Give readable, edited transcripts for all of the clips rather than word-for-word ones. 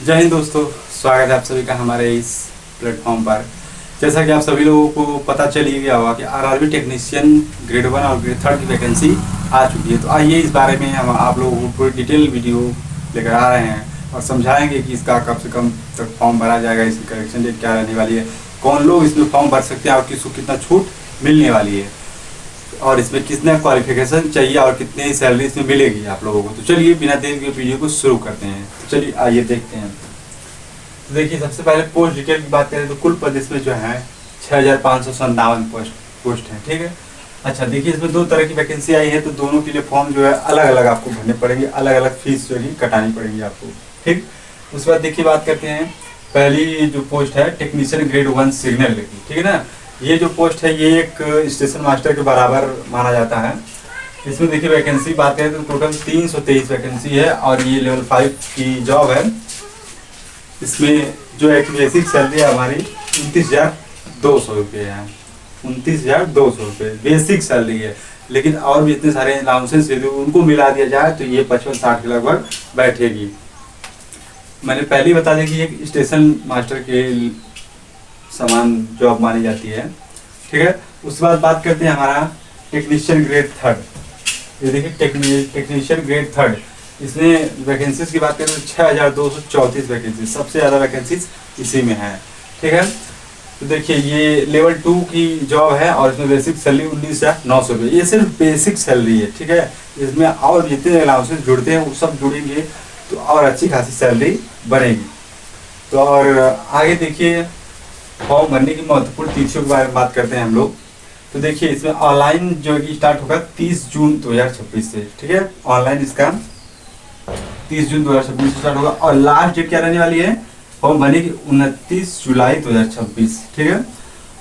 जय हिंद दोस्तों। स्वागत है आप सभी का हमारे इस प्लेटफॉर्म पर। जैसा कि आप सभी लोगों को पता चल ही गया होगा कि आरआरबी टेक्नीशियन ग्रेड 1 और ग्रेड 3 की वैकेंसी आ चुकी है। तो आइए इस बारे में हम आप लोगों को पूरी डिटेल वीडियो लेकर आ रहे हैं और समझाएंगे कि इसका कब से कम तक फॉर्म भरा जाएगा, इसकी करेक्शन डेट क्या रहने वाली है, कौन लोग इसमें फॉर्म भर सकते हैं और किसको कितना छूट मिलने वाली है, और इसमें कितना क्वालिफिकेशन चाहिए और कितनी सैलरी इसमें मिलेगी आप लोगों को। तो चलिए बिना देर के वीडियो को शुरू करते हैं। तो चलिए आइए देखते हैं। तो देखिए, सबसे पहले पोस्ट डिटेल की बात करें तो कुल पद इसमें जो है 6557 पोस्ट है। ठीक है। अच्छा, देखिए इसमें दो तरह की वैकेंसी आई है, तो दोनों के लिए फॉर्म जो है अलग अलग आपको भरने पड़ेंगे, अलग अलग फीस जो है कटानी पड़ेगी आपको। ठीक। उसके बाद देखिए बात करते हैं, पहली जो पोस्ट है टेक्नीशियन ग्रेड 1 सिग्नल की। ठीक है ना। ये जो पोस्ट है ये एक स्टेशन मास्टर के बराबर माना जाता है। इसमें देखिए वैकेंसी बात करें तो टोटल 323 वैकेंसी है और ये लेवल 5 की जॉब है। इसमें जो है कि बेसिक सैलरी हमारी 29,200 रुपये है। 29,200 रुपये बेसिक सैलरी है, लेकिन और भी इतने सारे अलाउंसेस यदि उनको मिला दिया जाए तो ये 55-60 के लगभग बैठेगी। मैंने पहले ही बता दिया कि एक स्टेशन मास्टर के समान जॉब मानी जाती है। ठीक है। उसके बाद बात करते हैं हमारा टेक्नीशियन ग्रेड 3। ये देखिए टेक्नीशियन ग्रेड 3, इसमें वैकेंसीज की बात करें तो 6,234 वैकेंसी, सबसे ज़्यादा वैकेंसीज इसी में है। ठीक है। तो देखिए ये लेवल 2 की जॉब है और इसमें बेसिक सैलरी 19,900 रुपये। ये सिर्फ बेसिक सैलरी है। ठीक है। इसमें और जितने अलाउंसेस जुड़ते हैं वो सब जुड़ेंगे तो और अच्छी खासी सैलरी बनेगी। तो और आगे देखिए फॉर्म भरने की महत्वपूर्ण तिथियों के बारे में बात करते हैं हम लोग। तो देखिए इसमें ऑनलाइन जो है कि स्टार्ट होगा 30 जून 2026 से। ठीक है। ऑनलाइन इसका 30 जून 2026 से स्टार्ट होगा और लास्ट डेट क्या रहने वाली है फॉर्म भरने की 29 जुलाई 2026। ठीक है।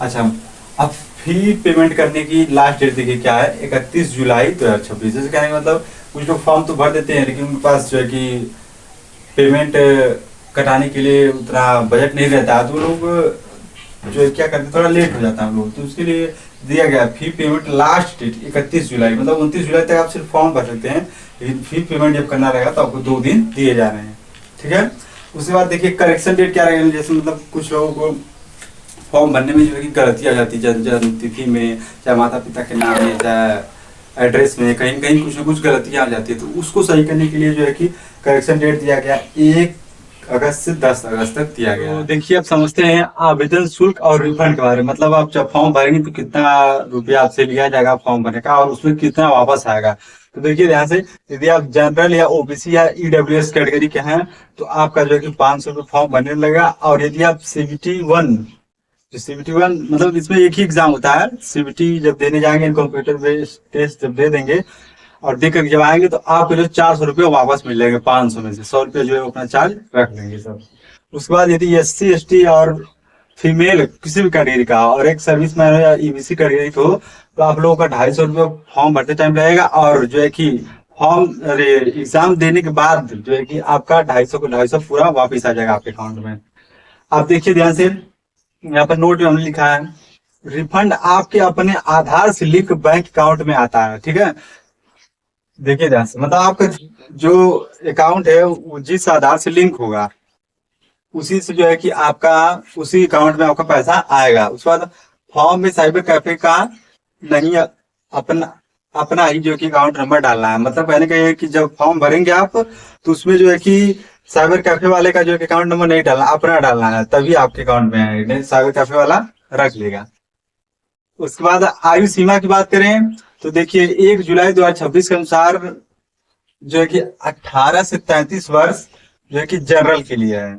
अच्छा, अब फी पेमेंट करने की लास्ट डेट देखिए क्या है, 31 जुलाई 2026। जैसे कहने का मतलब कुछ लोग फॉर्म तो भर देते हैं लेकिन उनके पास जो है कि पेमेंट कटाने के लिए उतना बजट नहीं रहता है, तो लोग जो है क्या करते हैं थोड़ा लेट हो जाता है हम लोग। तो उसके लिए दिया गया फी पेमेंट लास्ट डेट 31 जुलाई, मतलब 29 जुलाई तक आप सिर्फ फॉर्म भर सकते हैं, लेकिन फी पेमेंट जब करना रहेगा तो आपको 2 दिन दिए जा रहे हैं। ठीक है। उसके बाद देखिए करेक्शन डेट क्या रहेगा, जैसे मतलब कुछ लोगों को फॉर्म भरने में जो है कि गलती आ जाती है, जन्म तिथि में, चाहे माता पिता के नाम में, चाहे एड्रेस में, कहीं कहीं कुछ ना कुछ गलतियाँ आ जाती है, तो उसको सही करने के लिए जो है कि करेक्शन डेट दिया गया 1 अगस्त से 10 अगस्त तक दिया गया। तो देखिए अब समझते हैं आवेदन शुल्क और रिफंड के बारे में। मतलब आप जब फॉर्म भरेंगे तो कितना रुपया आपसे लिया जाएगा फॉर्म भरने का और उसमें कितना वापस आएगा। तो देखिए ध्यान से, यदि आप जनरल या ओबीसी या ईडब्ल्यूएस कैटेगरी के हैं तो आपका जो है कि 500 रुपये फॉर्म भरने लगेगा। और यदि आप CBT 1, जो CBT 1 मतलब इसमें एक ही एग्जाम होता है, CBT जब देने जाएंगे कंप्यूटर बेस्ड टेस्ट जब दे देंगे और देख कर जब आएंगे तो आपको जो 400 रुपये वापस मिल जाएंगे। 500 में से 100 रुपये जो है अपना चार्ज रख लेंगे सब। उसके बाद यदि SC ST और फीमेल किसी भी कैटेगरी का और एक सर्विस मैन हो या EBC कैटेगरी को, तो आप लोगों का 250 रुपये फॉर्म भरते टाइम रहेगा और जो है कि फॉर्म एग्जाम देने के बाद जो है कि आपका 250 को 250 पूरा वापिस आ जाएगा आपके अकाउंट में। आप देखिए ध्यान से, यहाँ पर नोट में हमने लिखा है रिफंड आपके अपने आधार से लिंक बैंक अकाउंट में आता है। ठीक है। देखिए ध्यान से, मतलब आपका जो अकाउंट है वो जिस आधार से लिंक होगा उसी से जो है कि आपका उसी अकाउंट में आपका पैसा आएगा। उसके बाद फॉर्म में साइबर कैफे का नहीं, अपना अपना ही जो कि अकाउंट नंबर डालना है। मतलब कहने का ये कि जब फॉर्म भरेंगे आप तो उसमें जो है कि साइबर कैफे वाले का जो है अकाउंट नंबर नहीं डालना, अपना डालना है, तभी आपके अकाउंट में आएगा, नहीं साइबर कैफे वाला रख लेगा। उसके बाद आयु सीमा की बात करें तो देखिए 1 जुलाई 2026 के अनुसार जो है कि 18 से 33 वर्ष जो है कि जनरल के लिए है।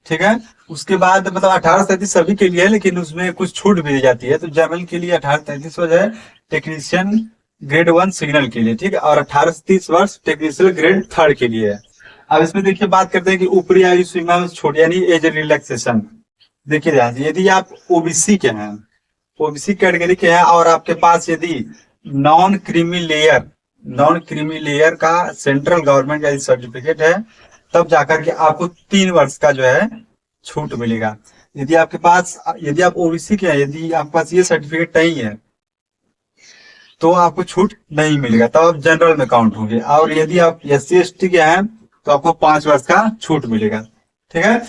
ठीक है। उसके बाद मतलब 18 से 33 सभी के लिए है, लेकिन उसमें कुछ छूट भी दी जाती है। तो जनरल के लिए 18 से 33 वर्ष है टेक्नीशियन ग्रेड 1 सिग्नल के लिए। ठीक है। और 18 से 30 वर्ष टेक्नीशियन ग्रेड 3 के लिए है। अब इसमें देखिए बात करते हैं कि ऊपरी आयु सीमा में छोड़ यानी एज रिलैक्सेशन। देखिए ध्यान से, यदि आप ओबीसी के हैं, ओबीसी कैटेगरी के हैं और आपके पास यदि नॉन क्रीमी लेयर का सेंट्रल गवर्नमेंट का सर्टिफिकेट है, तब जाकर के आपको 3 वर्ष का जो है छूट मिलेगा। यदि आपके पास, यदि आप ओबीसी के हैं, यदि आपके पास ये सर्टिफिकेट नहीं है तो आपको छूट नहीं मिलेगा, तब आप जनरल में काउंट होंगे। और यदि आप SC ST के हैं तो आपको 5 वर्ष का छूट मिलेगा। ठीक है।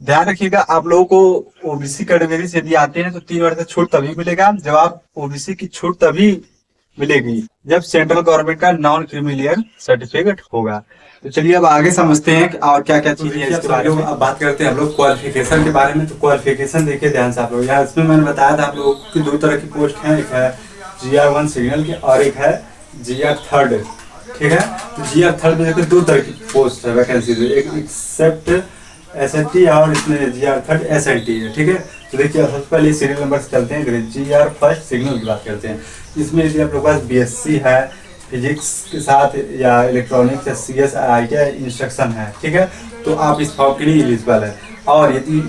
ध्यान रखिएगा, आप लोगों को ओबीसी कैटेगरी से यदि आते हैं तो 3 वर्ष का छूट तभी मिलेगा जब आप ओबीसी की छूट तभी मिलेगी जब सेंट्रल गवर्नमेंट का नॉन क्रीमिलियर सर्टिफिकेट होगा। तो चलिए अब आगे समझते हैं कि और क्या क्या चीजें हैं इसके बारे में। अब बात करते हैं हम लोग क्वालिफिकेशन के बारे में। तो क्वालिफिकेशन देखिए ध्यान से आप लोग, यहाँ इसमें मैंने बताया था आप लोगों की 2 तरह की पोस्ट हैं, एक है GR1 सिग्नल की और एक है GR3। ठीक है, तो GR3 में देखिए 2 तरह की पोस्ट है, वैकेंसी, एक एक्सेप्ट SNT और इसमें GR3 SNT है। ठीक है, तो देखिए सबसे पहले सीरियल नंबर से चलते हैं, GR1 सिग्नल की बात करते हैं। इसमें यदि आप लोग के पास BSc है फिजिक्स के साथ या इलेक्ट्रॉनिक्स या CS ITI इंस्ट्रक्शन है, ठीक है, तो आप इस फॉर्म के लिए एलिजिबल है। और यदि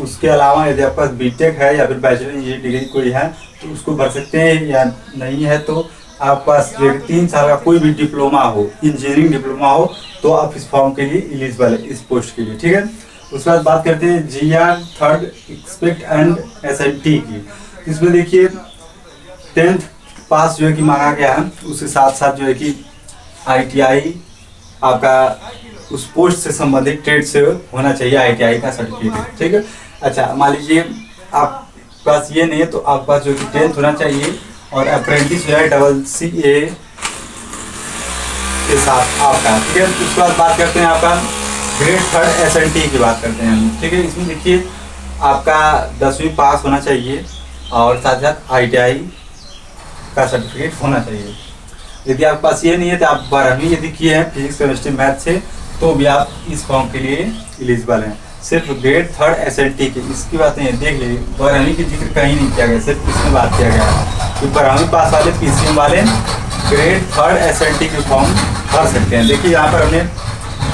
उसके अलावा यदि आपके पास बीटेक है या फिर बैचलर इंजीनियरिंग डिग्री कोई है तो उसको भर सकते हैं, या नहीं है तो आपके पास 3 साल का कोई भी डिप्लोमा हो, इंजीनियरिंग डिप्लोमा हो, तो आप इस फॉर्म के लिए एलिजिबल है, इस पोस्ट के लिए। ठीक है, उसके बाद बात करते हैं GR3 एक्सपेक्ट एंड SNT की। इसमें देखिए 10th पास जो है कि मांगा गया है, उसके साथ साथ जो है कि ITI आपका उस पोस्ट से संबंधित ट्रेड से होना चाहिए, ITI का सर्टिफिकेट। ठीक है, अच्छा मान लीजिए आपके पास ये नहीं है तो आपके पास जो कि 10th होना चाहिए और अप्रेंटिस जो है CCA के साथ आपका। ठीक है, उसके बाद बात करते हैं आपका ग्रेड 3 SNT की बात करते हैं हम। ठीक है, इसमें देखिए आपका 10वीं पास होना चाहिए और साथ साथ ITI का सर्टिफिकेट होना चाहिए। यदि आपके पास ये नहीं है तो आप 12वीं यदि किए हैं फिजिक्स केमिस्ट्री मैथ से तो भी आप इस फॉर्म के लिए एलिजिबल हैं। सिर्फ ग्रेड 3 SNT की इसकी बातें देख लीजिए, 12वीं की जिक्र कहीं नहीं किया गया, सिर्फ इसमें बात किया गया है कि 12वीं पास वाले PCM वाले ग्रेड 3 SNT के फॉर्म भर सकते हैं। देखिए यहाँ पर हमने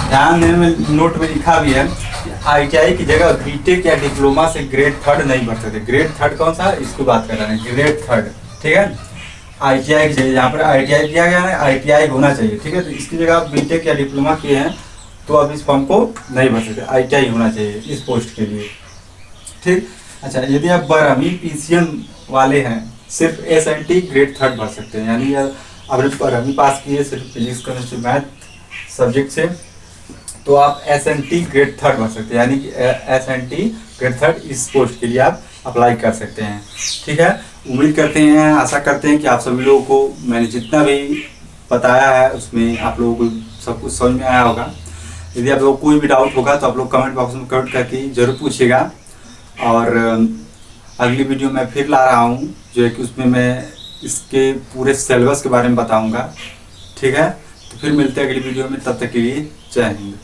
ध्यान देने में नोट में लिखा भी है कि ITI की जगह बीटेक या डिप्लोमा से ग्रेड 3 नहीं भर सकते। ग्रेड 3 कौन सा, इसको बात कर रहे हैं, ग्रेड 3। ठीक है, ITI की जगह, यहाँ पर ITI दिया गया है, ITI होना चाहिए। ठीक है, तो इसकी जगह आप बीटेक या डिप्लोमा किए हैं तो आप इस फॉर्म को नहीं भर सकते, ITI होना चाहिए इस पोस्ट के लिए। ठीक, अच्छा यदि आप 12वीं PCM वाले हैं सिर्फ SNT ग्रेड 3 भर सकते हैं, यानी आपने 12वीं पास की है सिर्फ फिजिक्स केमिस्ट्री मैथ सब्जेक्ट से तो आप SNT ग्रेड 3 भर सकते हैं, यानी कि SNT ग्रेड 3 इस पोस्ट के लिए आप अप्लाई कर सकते हैं। ठीक है, उम्मीद करते हैं, आशा करते हैं कि आप सभी लोगों को मैंने जितना भी बताया है उसमें आप लोगों को सब कुछ समझ में आया होगा। यदि आप लोगों को कोई भी डाउट होगा तो आप लोग कमेंट बॉक्स में कमेंट करके ज़रूर पूछिएगा। और अगली वीडियो मैं फिर ला रहा हूँ जो है कि उसमें मैं इसके पूरे सिलेबस के बारे में बताऊँगा। ठीक है, तो फिर मिलते हैं अगली वीडियो में, तब तक के लिए जय हिंद।